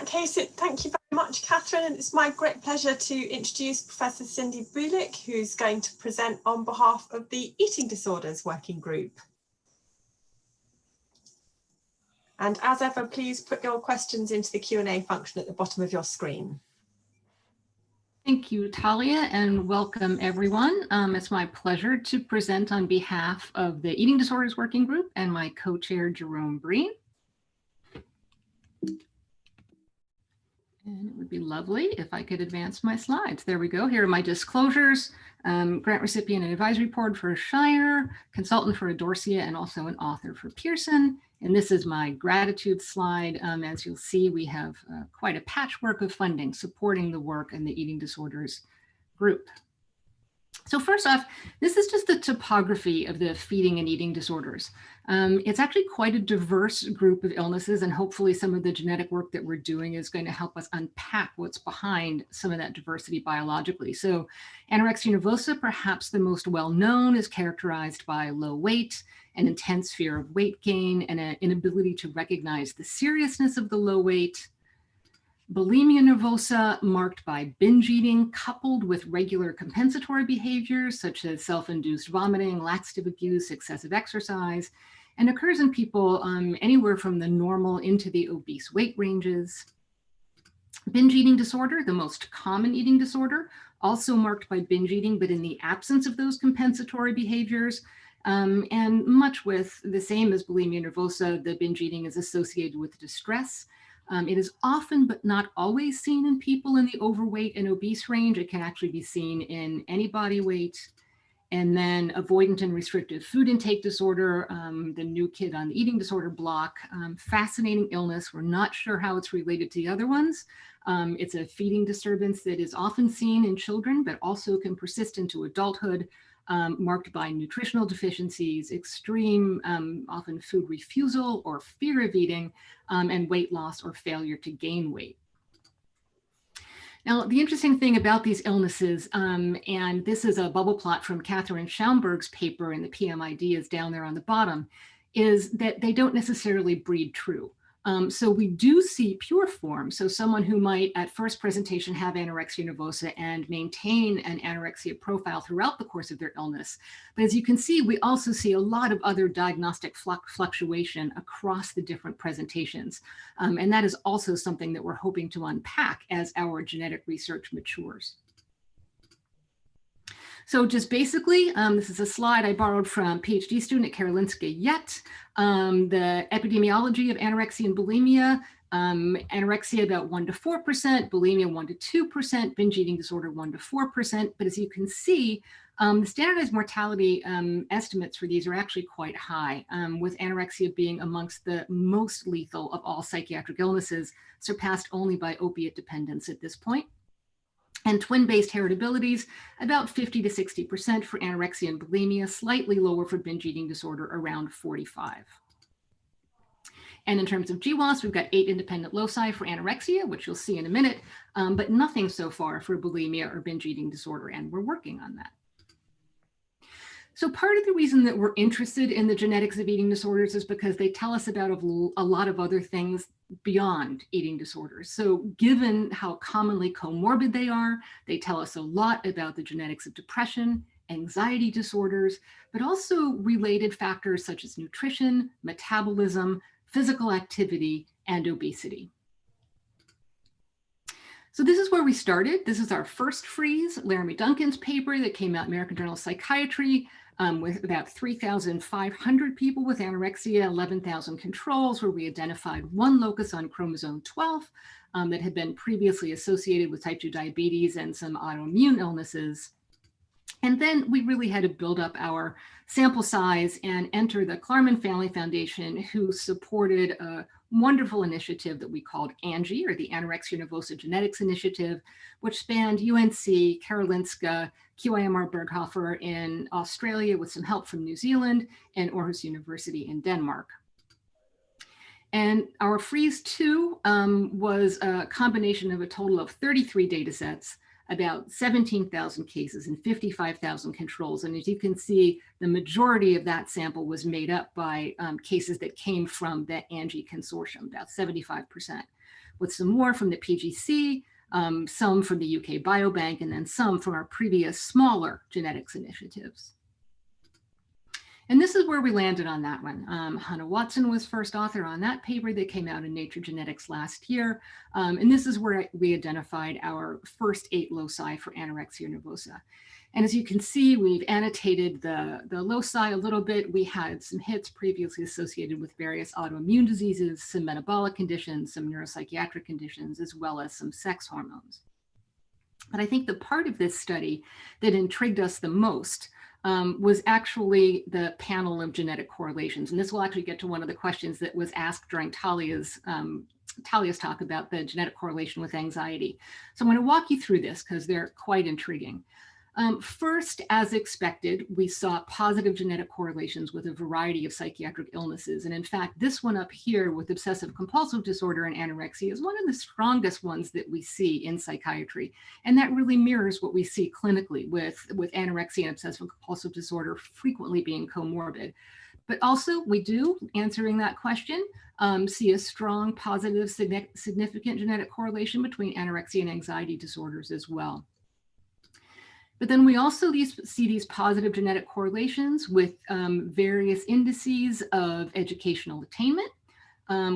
Okay, so thank you very much, Catherine. And it's my great pleasure to introduce Professor Cindy Bulik, who's going to present on behalf of the Eating Disorders Working Group. And as ever, please put your questions into the Q&A function at the bottom of your screen. Thank you, Talia, and welcome everyone. It's my pleasure to present on behalf of the Eating Disorders Working Group and my co-chair, Jerome Breen. And it would be lovely if I could advance my slides. There we go. Here are my disclosures. Grant recipient and advisory board for Shire, consultant for Anorexia, and also an author for Pearson. And this is my gratitude slide. As you'll see, we have quite a patchwork of funding supporting the work in the Eating Disorders Group. So first off, this is just the topography of the feeding and eating disorders. It's actually quite a diverse group of illnesses, and hopefully some of the genetic work that we're doing is going to help us unpack what's behind some of that diversity biologically. So anorexia nervosa, perhaps the most well-known, is characterized by low weight, an intense fear of weight gain, and an inability to recognize the seriousness of the low weight. Bulimia nervosa, marked by binge eating coupled with regular compensatory behaviors such as self-induced vomiting, laxative abuse, excessive exercise, and occurs in people anywhere from the normal into the obese weight ranges. Binge eating disorder, the most common eating disorder, also marked by binge eating, but in the absence of those compensatory behaviors. And much with the same as bulimia nervosa, the binge eating is associated with distress. It is often, but not always, seen in people in the overweight and obese range. It can actually be seen in any body weight. And then avoidant and restrictive food intake disorder, the new kid on the eating disorder block. Fascinating illness. We're not sure how it's related to the other ones. It's a feeding disturbance that is often seen in children, but also can persist into adulthood. Marked by nutritional deficiencies, extreme, often food refusal or fear of eating, and weight loss or failure to gain weight. Now, the interesting thing about these illnesses, and this is a bubble plot from Catherine Schaumburg's paper, and the PMID is down there on the bottom, is that they don't necessarily breed true. So we do see pure form. So someone who might at first presentation have anorexia nervosa and maintain an anorexia profile throughout the course of their illness. But as you can see, we also see a lot of other diagnostic fluctuation across the different presentations. And that is also something that we're hoping to unpack as our genetic research matures. So just basically, this is a slide I borrowed from PhD student at Karolinska Yet. The epidemiology of anorexia and bulimia, anorexia about 1 to 4%, bulimia 1 to 2%, binge eating disorder 1 to 4%. But as you can see, the standardized mortality estimates for these are actually quite high, with anorexia being amongst the most lethal of all psychiatric illnesses, surpassed only by opiate dependence at this point. And twin-based heritabilities, about 50 to 60% for anorexia and bulimia, slightly lower for binge eating disorder, around 45. And in terms of GWAS, we've got 8 independent loci for anorexia, which you'll see in a minute, but nothing so far for bulimia or binge eating disorder, and we're working on that. So part of the reason that we're interested in the genetics of eating disorders is because they tell us about a lot of other things beyond eating disorders. So given how commonly comorbid they tell us a lot about the genetics of depression, anxiety disorders, but also related factors such as nutrition, metabolism, physical activity, and obesity. So this is where we started. This is our first freeze, Laramie Duncan's paper that came out in American Journal of Psychiatry, with about 3,500 people with anorexia, 11,000 controls, where we identified one locus on chromosome 12 that had been previously associated with type 2 diabetes and some autoimmune illnesses. And then we really had to build up our sample size and enter the Klarman Family Foundation, who supported a wonderful initiative that we called ANGI, or the Anorexia Nervosa Genetics Initiative, which spanned UNC, Karolinska, QIMR Berghofer in Australia with some help from New Zealand, and Aarhus University in Denmark. And our Freeze 2 was a combination of a total of 33 data sets, about 17,000 cases and 55,000 controls. And as you can see, the majority of that sample was made up by cases that came from that ANGI consortium, about 75%. with some more from the PGC, some from the UK Biobank, and then some from our previous smaller genetics initiatives. And this is where we landed on that one. Hannah Watson was first author on that paper that came out in Nature Genetics last year. And this is where we identified our first 8 loci for anorexia nervosa. And as you can see, we've annotated the loci a little bit. We had some hits previously associated with various autoimmune diseases, some metabolic conditions, some neuropsychiatric conditions, as well as some sex hormones. But I think the part of this study that intrigued us the most was actually the panel of genetic correlations. And this will actually get to one of the questions that was asked during Talia's talk about the genetic correlation with anxiety. So I'm going to walk you through this because they're quite intriguing. First, as expected, we saw positive genetic correlations with a variety of psychiatric illnesses. And in fact, this one up here with obsessive compulsive disorder and anorexia is one of the strongest ones that we see in psychiatry. And that really mirrors what we see clinically with anorexia and obsessive compulsive disorder frequently being comorbid. But also we do, answering that question, see a strong positive significant genetic correlation between anorexia and anxiety disorders as well. But then we also see these positive genetic correlations with various indices of educational attainment,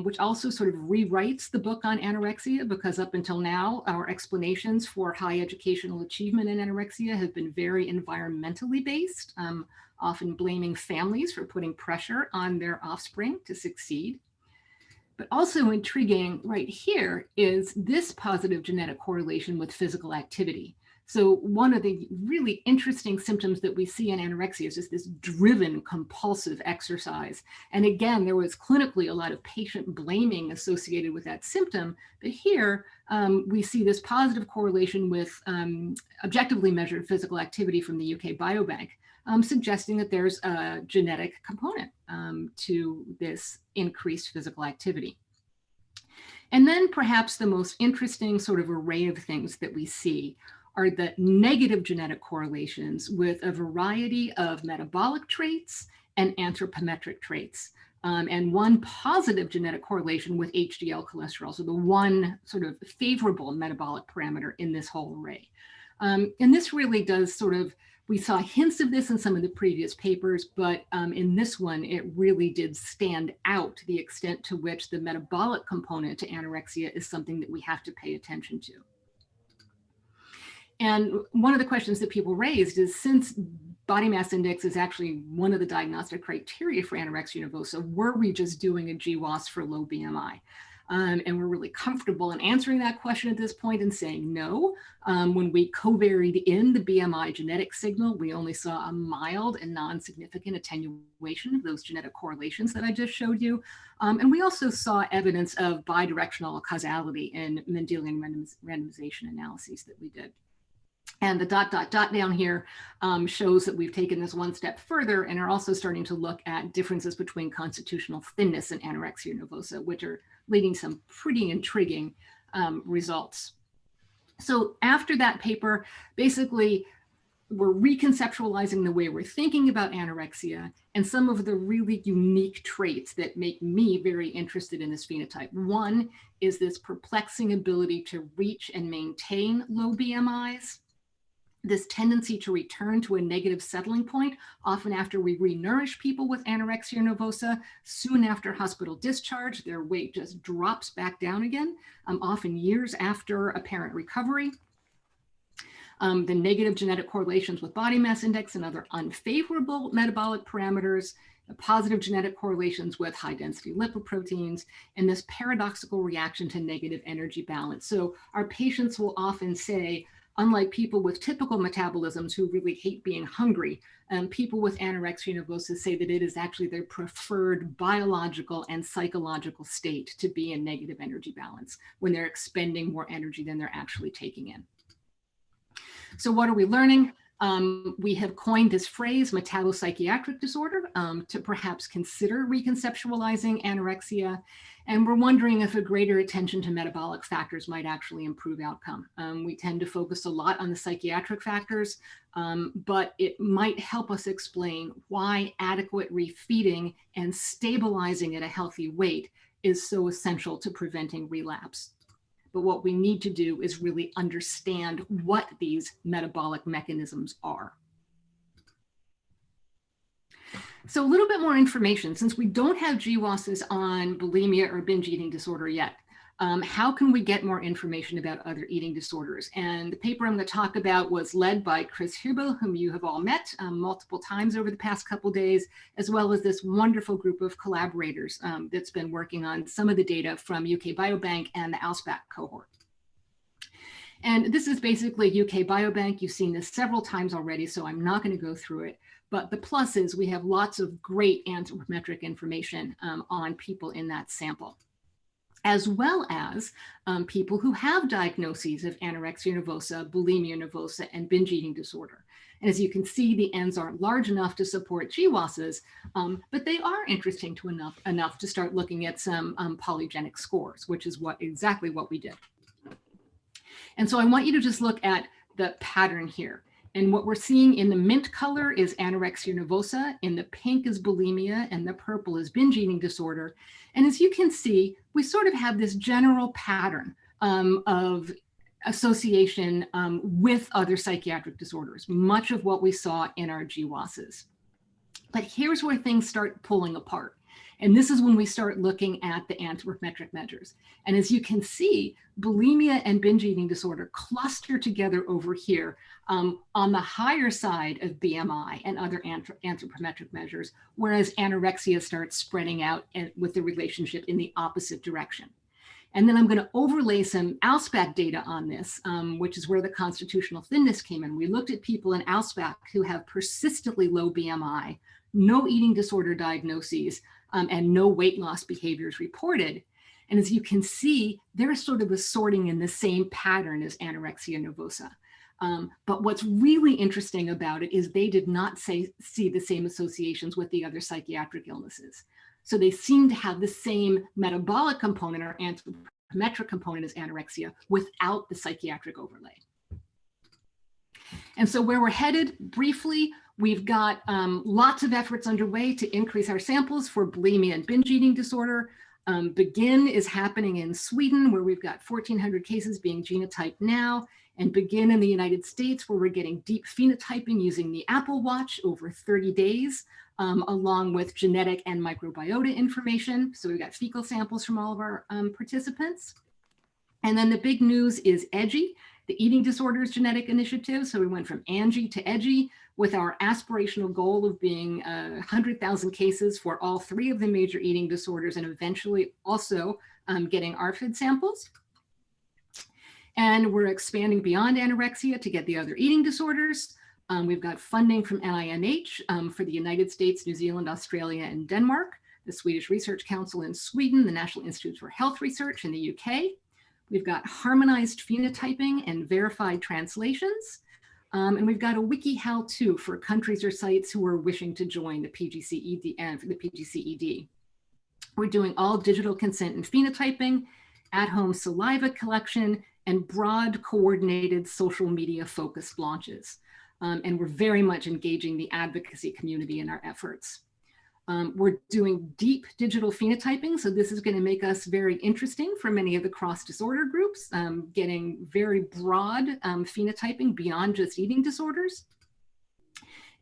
which also sort of rewrites the book on anorexia, because up until now, our explanations for high educational achievement in anorexia have been very environmentally based, often blaming families for putting pressure on their offspring to succeed. But also intriguing right here is this positive genetic correlation with physical activity. So one of the really interesting symptoms that we see in anorexia is just this driven compulsive exercise. And again, there was clinically a lot of patient blaming associated with that symptom. But here we see this positive correlation with objectively measured physical activity from the UK Biobank, suggesting that there's a genetic component to this increased physical activity. And then perhaps the most interesting sort of array of things that we see are the negative genetic correlations with a variety of metabolic traits and anthropometric traits. And one positive genetic correlation with HDL cholesterol, so the one sort of favorable metabolic parameter in this whole array. And this really does sort of, we saw hints of this in some of the previous papers, but in this one, it really did stand out the extent to which the metabolic component to anorexia is something that we have to pay attention to. And one of the questions that people raised is, since body mass index is actually one of the diagnostic criteria for anorexia nervosa, were we just doing a GWAS for low BMI? And we're really comfortable in answering that question at this point and saying no. When we covaried in the BMI genetic signal, we only saw a mild and non-significant attenuation of those genetic correlations that I just showed you. And we also saw evidence of bidirectional causality in Mendelian randomization analyses that we did. And the ... down here shows that we've taken this one step further and are also starting to look at differences between constitutional thinness and anorexia nervosa, which are leading some pretty intriguing results. So after that paper, basically, we're reconceptualizing the way we're thinking about anorexia and some of the really unique traits that make me very interested in this phenotype. One is this perplexing ability to reach and maintain low BMIs, this tendency to return to a negative settling point, often after we re-nourish people with anorexia nervosa. Soon after hospital discharge, their weight just drops back down again, often years after apparent recovery. The negative genetic correlations with body mass index and other unfavorable metabolic parameters, the positive genetic correlations with high density lipoproteins, and this paradoxical reaction to negative energy balance. So our patients will often say, unlike people with typical metabolisms who really hate being hungry, people with anorexia nervosa say that it is actually their preferred biological and psychological state to be in negative energy balance when they're expending more energy than they're actually taking in. So what are we learning? We have coined this phrase, metabopsychiatric disorder, to perhaps consider reconceptualizing anorexia. And we're wondering if a greater attention to metabolic factors might actually improve outcome. We tend to focus a lot on the psychiatric factors, but it might help us explain why adequate refeeding and stabilizing at a healthy weight is so essential to preventing relapse. but what we need to do is really understand what these metabolic mechanisms are. So a little bit more information, since we don't have GWASs on bulimia or binge eating disorder yet. How can we get more information about other eating disorders? And the paper I'm going to talk about was led by Chris Hubel, whom you have all met multiple times over the past couple days, as well as this wonderful group of collaborators that's been working on some of the data from UK Biobank and the ALSPAC cohort. And this is basically UK Biobank. You've seen this several times already, so I'm not going to go through it. But the plus is we have lots of great anthropometric information on people in that sample, as well as people who have diagnoses of anorexia nervosa, bulimia nervosa, and binge eating disorder. And as you can see, the N's aren't large enough to support GWASs, but they are interesting to enough to start looking at some polygenic scores, which is exactly what we did. And so I want you to just look at the pattern here. And what we're seeing in the mint color is anorexia nervosa, in the pink is bulimia, and the purple is binge eating disorder. And as you can see, we sort of have this general pattern of association with other psychiatric disorders, much of what we saw in our GWASs. But here's where things start pulling apart. And this is when we start looking at the anthropometric measures. And as you can see, bulimia and binge eating disorder cluster together over here on the higher side of BMI and other anthropometric measures, whereas anorexia starts spreading out with the relationship in the opposite direction. And then I'm going to overlay some ALSPAC data on this, which is where the constitutional thinness came in. We looked at people in ALSPAC who have persistently low BMI, no eating disorder diagnoses, and no weight loss behaviors reported. And as you can see, they're sort of assorting in the same pattern as anorexia nervosa. But what's really interesting about it is they did not see the same associations with the other psychiatric illnesses. So they seem to have the same metabolic component or anthropometric component as anorexia without the psychiatric overlay. And so where we're headed, briefly, we've got lots of efforts underway to increase our samples for bulimia and binge eating disorder. BEGIN is happening in Sweden, where we've got 1,400 cases being genotyped now, and BEGIN in the United States, where we're getting deep phenotyping using the Apple Watch over 30 days, along with genetic and microbiota information. So we've got fecal samples from all of our participants. And then the big news is EDGI, the Eating Disorders Genetic Initiative. So we went from ANGI to EDGI with our aspirational goal of being 100,000 cases for all 3 of the major eating disorders, and eventually also getting ARFID samples. And we're expanding beyond anorexia to get the other eating disorders. We've got funding from NIMH for the United States, New Zealand, Australia, and Denmark, the Swedish Research Council in Sweden, the National Institute for Health Research in the UK. We've got harmonized phenotyping and verified translations. And we've got a wiki how-to for countries or sites who are wishing to join the PGCED and for the PGCED. We're doing all digital consent and phenotyping, at-home saliva collection, and broad coordinated social media focused launches. And we're very much engaging the advocacy community in our efforts. We're doing deep digital phenotyping, so this is going to make us very interesting for many of the cross-disorder groups, getting very broad phenotyping beyond just eating disorders.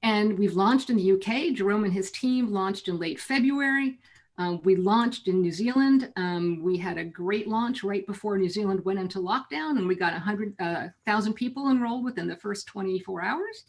And we've launched in the UK. Jerome and his team launched in late February. We launched in New Zealand. We had a great launch right before New Zealand went into lockdown, and we got 100,000 people enrolled within the first 24 hours.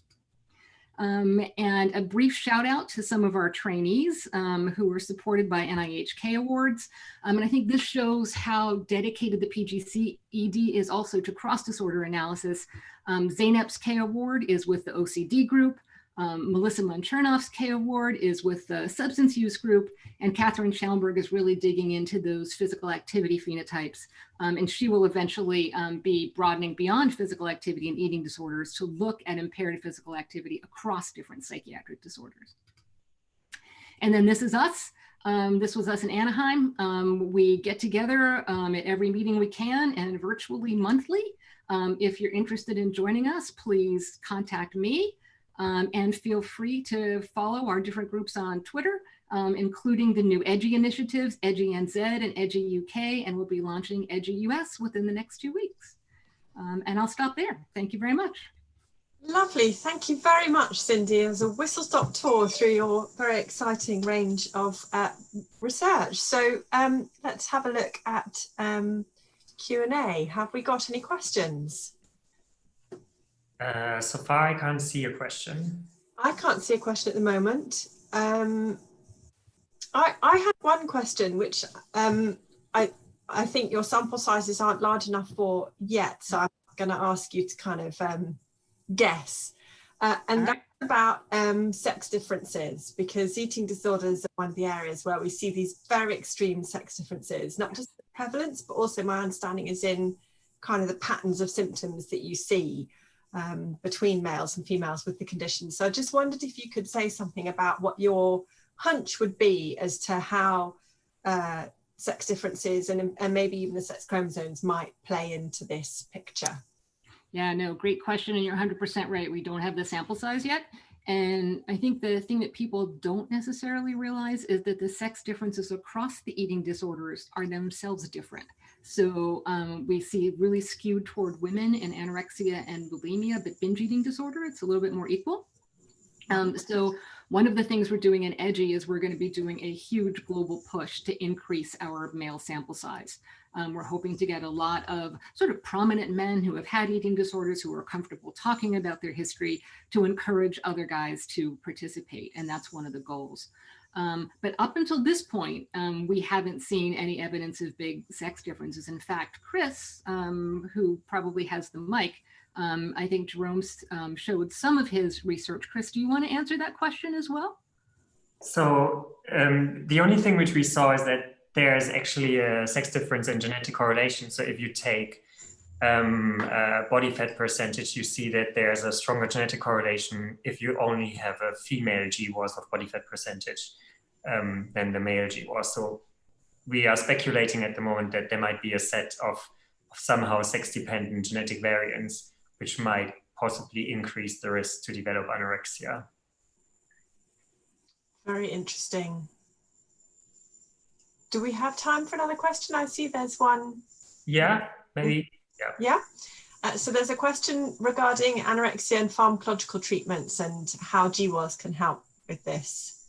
And a brief shout out to some of our trainees who were supported by NIHK awards. And I think this shows how dedicated the PGCED is also to cross-disorder analysis. Zeynep's K award is with the OCD group. Melissa Monchernoff's K award is with the substance use group, and Catherine Schellenberg is really digging into those physical activity phenotypes. And she will eventually be broadening beyond physical activity and eating disorders to look at impaired physical activity across different psychiatric disorders. And then this is us. This was us in Anaheim. We get together at every meeting we can and virtually monthly. If you're interested in joining us, please contact me. And feel free to follow our different groups on Twitter. including the new EDGI initiatives, EDGI NZ and EDGI UK, and we'll be launching EDGI US within the next 2 weeks. And I'll stop there. Thank you very much. Lovely. Thank you very much, Cindy. It was a whistle-stop tour through your very exciting range of research. So let's have a look at Q&A. Have we got any questions? So far, I can't see a question. I can't see a question at the moment. I had one question, which I think your sample sizes aren't large enough for yet. So I'm going to ask you to kind of guess. And that's about sex differences, because eating disorders are one of the areas where we see these very extreme sex differences, not just the prevalence, but also my understanding is in kind of the patterns of symptoms that you see between males and females with the condition. So I just wondered if you could say something about what your hunch would be as to how sex differences and maybe even the sex chromosomes might play into this picture. Yeah, no, great question. And you're 100% right. We don't have the sample size yet. And I think the thing that people don't necessarily realize is that the sex differences across the eating disorders are themselves different. So we see really skewed toward women in anorexia and bulimia, but binge eating disorder, it's a little bit more equal. So one of the things we're doing in EDGI is we're going to be doing a huge global push to increase our male sample size. We're hoping to get a lot of sort of prominent men who have had eating disorders, who are comfortable talking about their history, to encourage other guys to participate. And that's one of the goals. But up until this point, we haven't seen any evidence of big sex differences. In fact, Chris, who probably has the mic, I think Jerome showed some of his research. Chris, do you want to answer that question as well? So the only thing which we saw is that there's actually a sex difference in genetic correlation. So if you take body fat percentage, you see that there's a stronger genetic correlation if you only have a female GWAS of body fat percentage than the male GWAS. So we are speculating at the moment that there might be a set of somehow sex-dependent genetic variants, which might possibly increase the risk to develop anorexia. Very interesting. Do we have time for another question? I see there's one. Yeah, maybe. Yeah. So there's a question regarding anorexia and pharmacological treatments and how GWAS can help with this.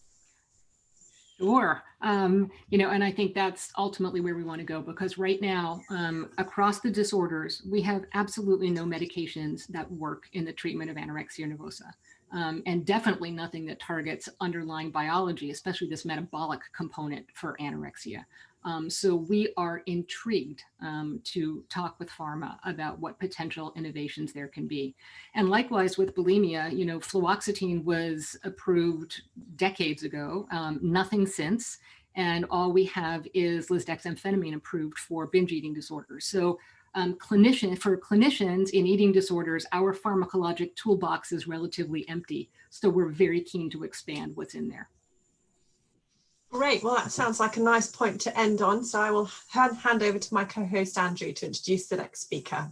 Sure. You know, and I think that's ultimately where we want to go, because right now, across the disorders, we have absolutely no medications that work in the treatment of anorexia nervosa. And definitely nothing that targets underlying biology, especially this metabolic component for anorexia. So we are intrigued to talk with pharma about what potential innovations there can be. And likewise with bulimia, you know, fluoxetine was approved decades ago, nothing since. And all we have is lisdexamfetamine approved for binge eating disorders. So for clinicians in eating disorders, our pharmacologic toolbox is relatively empty. So we're very keen to expand what's in there. Great. Well, that sounds like a nice point to end on. So I will hand over to my co-host, Andrew, to introduce the next speaker.